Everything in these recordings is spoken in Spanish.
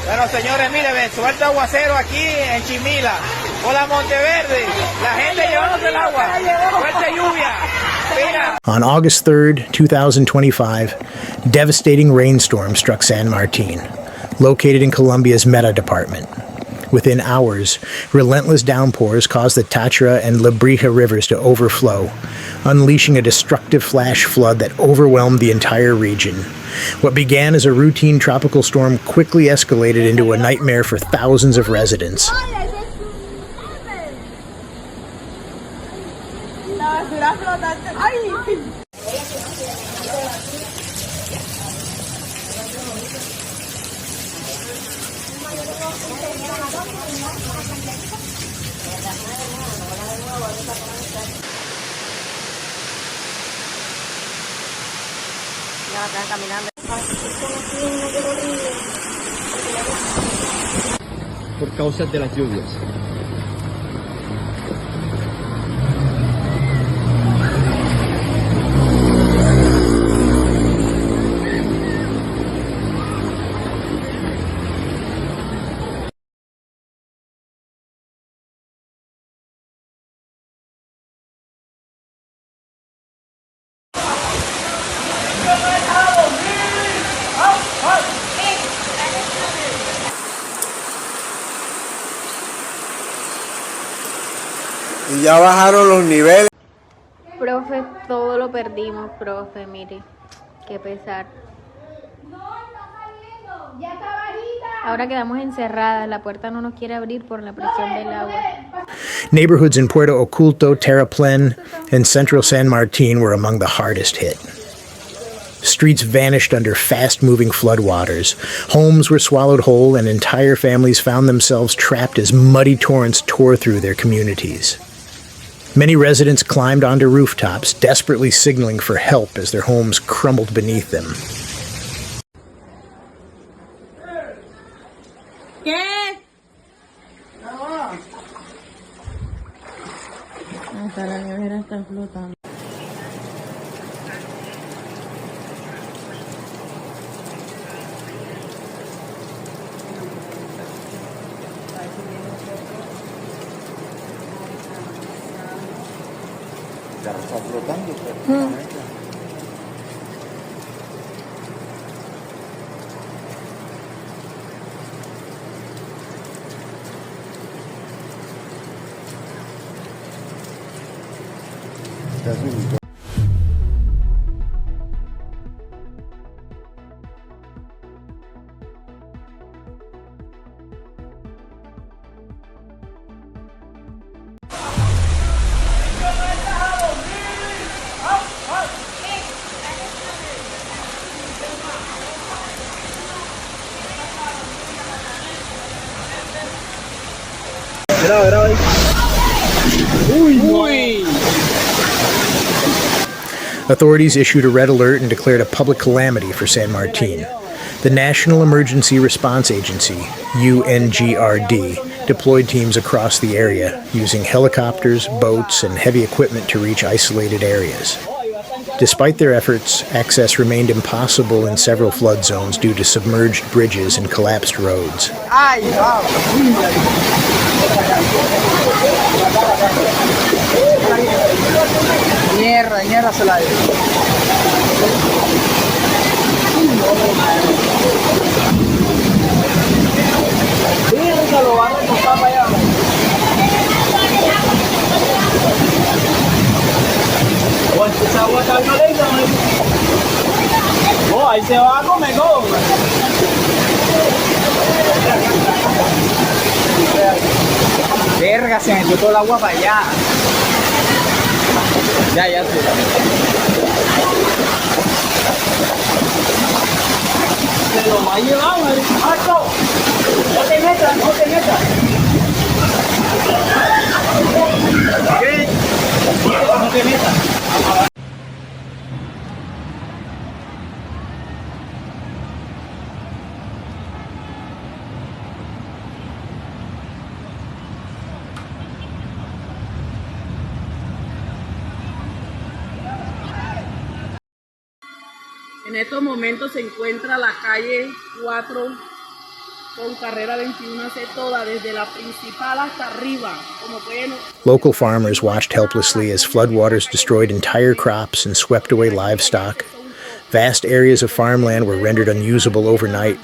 Bueno, señores, miren, ven, suelta aguacero aquí en Chimila. Hola, Monteverde. La gente llevándose el agua. Fuerte lluvia. Mira. On August 3rd, 2025, devastating rainstorm struck San Martín, located in Colombia's Meta department. Within hours, relentless downpours caused the Tatra and Lebrija rivers to overflow, unleashing a destructive flash flood that overwhelmed the entire region. What began as a routine tropical storm quickly escalated into a nightmare for thousands of residents. Por causa de las lluvias. Y ya bajaron los niveles. Profe, todo lo perdimos, profe, mire, qué pesar. Ahora quedamos encerradas, la puerta no nos quiere abrir por la presión del agua. Neighborhoods in Puerto Oculto, Terraplén, and central San Martín were among the hardest hit. Streets vanished under fast-moving floodwaters. Homes were swallowed whole, and entire families found themselves trapped as muddy torrents tore through their communities. Many residents climbed onto rooftops, desperately signaling for help as their homes crumbled beneath them. ¿Qué? Hasta la nevera está flotando. Ya está flotando perfectamente. Está subido. Authorities issued a red alert and declared a public calamity for San Martín. The National Emergency Response Agency, UNGRD, deployed teams across the area, using helicopters, boats, and heavy equipment to reach isolated areas. Despite their efforts, access remained impossible in several flood zones due to submerged bridges and collapsed roads. Mierda se la dio. Mierda, lo va a remontar para allá. Oh, esa agua está violenta, ¿no? Oh, ahí se va a comer, ¿no? Verga, se metió todo el agua para allá. Ya sí. Se lo va a llevar, ¿no? ¡Alto! No te metas. ¿Qué? No te metas. En estos momentos se encuentra la calle 4 con carrera 21 hace toda, desde la principal hasta arriba. Como pueden... Local farmers watched helplessly as floodwaters destroyed entire crops and swept away livestock. Vast areas of farmland were rendered unusable overnight.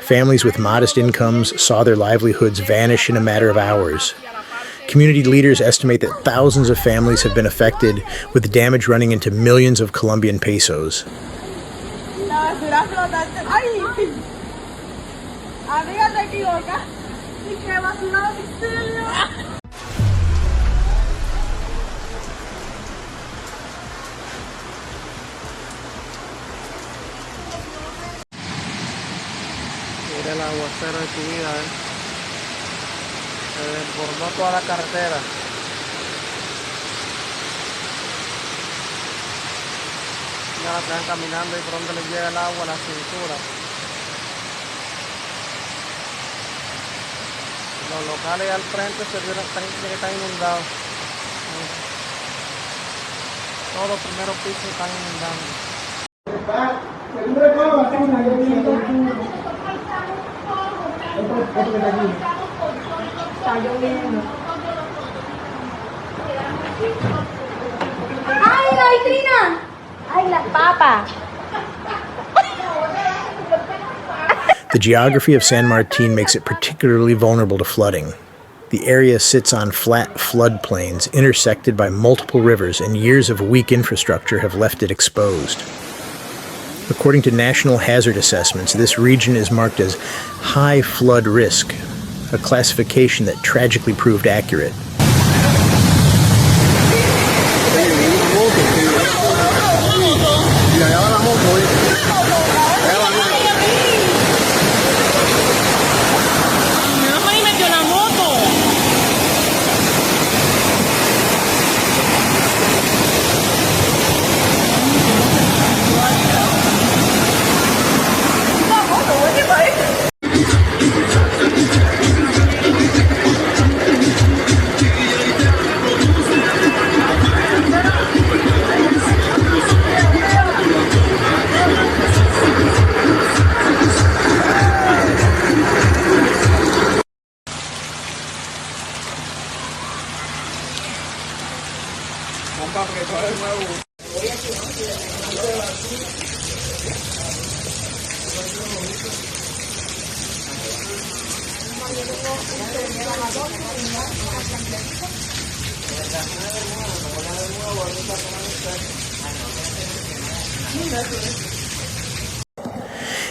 Families with modest incomes saw their livelihoods vanish in a matter of hours. Community leaders estimate that thousands of families have been affected, with the damage running into millions of Colombian pesos. Mira el aguacero de tu vida, Se desbordó toda la carretera. Ya están caminando y por donde les llega el agua a la cintura. Los locales al frente están inundados. Todos los primeros pisos están inundando. Está lloviendo. ¡Ay, la vitrina! ¡Ay, las papas! The geography of San Martín makes it particularly vulnerable to flooding. The area sits on flat floodplains intersected by multiple rivers, and years of weak infrastructure have left it exposed. According to national hazard assessments, this region is marked as high flood risk, a classification that tragically proved accurate.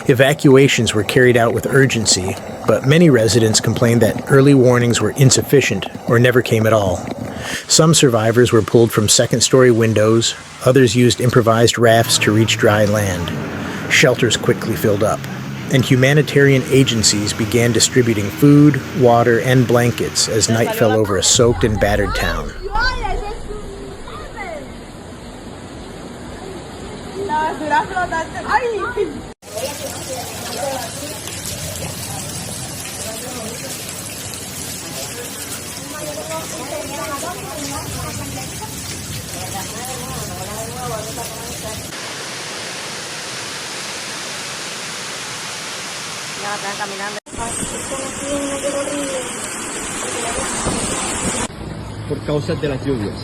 Evacuations were carried out with urgency, but many residents complained that early warnings were insufficient or never came at all. Some survivors were pulled from second-story windows, others used improvised rafts to reach dry land. Shelters quickly filled up, and humanitarian agencies began distributing food, water, and blankets as night fell over a soaked and battered town. Ya están caminando. Por causa de las lluvias.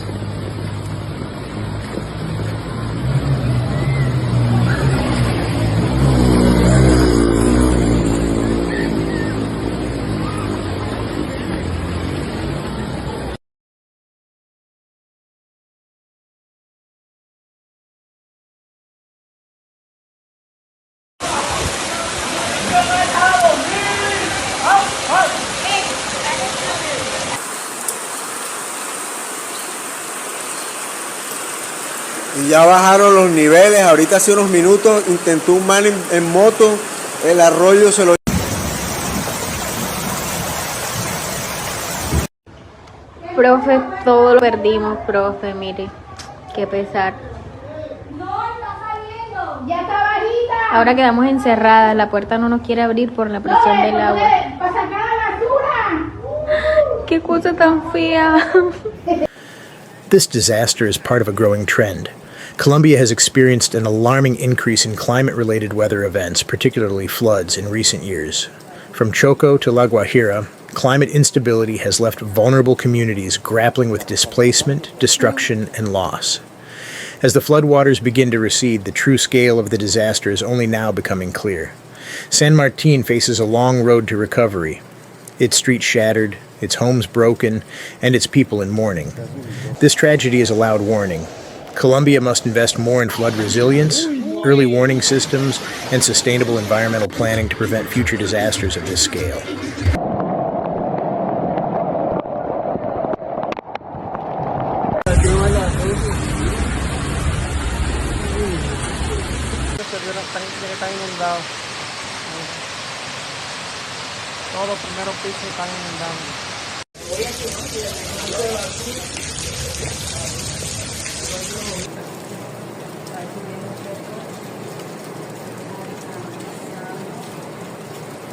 Y ya bajaron los niveles. Ahorita hace unos minutos intentó un man en moto, el arroyo se lo... Profe, todo lo perdimos, profe, mire. Qué pesar. ¡Ya está bajita! Ahora quedamos encerradas, la puerta no nos quiere abrir por la presión del agua. ¡Para sacar la basura! ¡Qué cosa tan fea! This disaster is part of a growing trend. Colombia has experienced an alarming increase in climate-related weather events, particularly floods, in recent years. From Choco to La Guajira, climate instability has left vulnerable communities grappling with displacement, destruction, and loss. As the floodwaters begin to recede, the true scale of the disaster is only now becoming clear. San Martín faces a long road to recovery, its streets shattered, its homes broken, and its people in mourning. This tragedy is a loud warning. Colombia must invest more in flood resilience, early warning systems, and sustainable environmental planning to prevent future disasters of this scale. Todos los primeros pisos están inundando.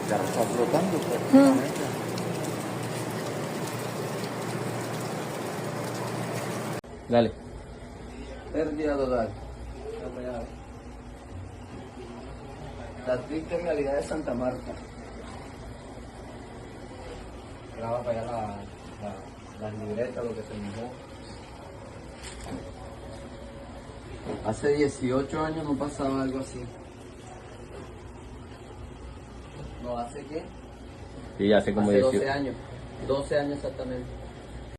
Ya está flotando prácticamente. Dale. Pérdida total. La triste realidad de Santa Marta. Graba para allá las libretas, lo que se mojó. Hace 18 años no pasaba algo así. ¿No hace qué? Sí, hace como Hace 18. 12 años. 12 años exactamente.